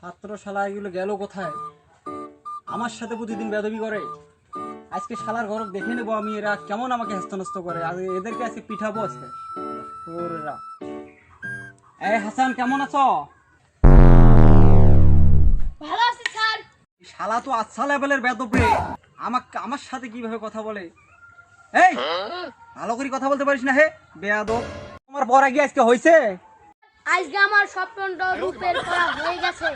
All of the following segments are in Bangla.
ছাত্র শালা এগুলো গেল কোথায়? আমার সাথে প্রতিদিন বেদবি করে। আজকে শালার ঘরক দেখে নেবো আমি, এরা কেমন আমাকে হেস্তনস্ত করে। এদেরকে আজকে পিঠাবো আজকে। ওরা এই হাসান, কেমন আছো? ভালো আছি স্যার। শালা তো আচ্ছা লেভেলের বেদব রে। আমার সাথে কিভাবে কথা বলে? এই ভালো করে কথা বলতে পারিস না হে বেয়াদব। তোমার পড়া কি আজকে হয়েছে? আজকে আমার স্বপ্নটা রূপের করা হয়ে গেছে।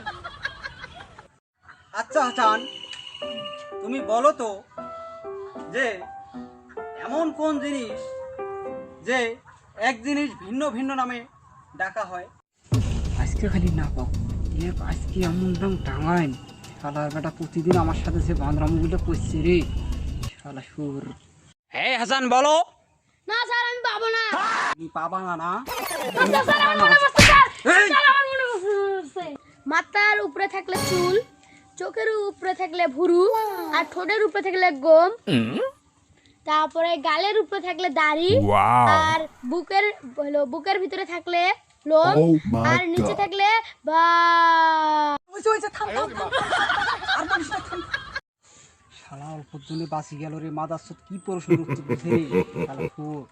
আচ্ছা হাসান, তুমি বলো তো যে এমন কোন জিনিস যে এক জিনিস ভিন্ন ভিন্ন নামে ডাকা হয়? আজকে খালি না পাও, আজকে এমন নাম টাঙাইন। শালার বেটা প্রতিদিন আমার সাথে যে বাঁদরামুগুলো করছে রে, শালা সুর। হ্যাঁ হাসান বলো। না স্যার, আমি পাবো না। তুমি পাবা না না? আচ্ছা, স্যার, আমার মনে পড়ছে, স্যার। এই! স্যার, আমার মনে পড়ছে। মাথার উপরে থাকলে চুল, চোখের উপরে থাকলে ভুরু, আর ঠোঁটের উপরে থাকলে গম, তারপরে গালের উপরে থাকলে দাড়ি, আর বুকের ভিতরে থাকলে লোম, Oh my আর নিচে God. থাকলে বা। শালা অল্প জন্য বাঁচি গেল রে। মাদার কি প্রশ্ন উত্তর দিছে রে শালা সুর।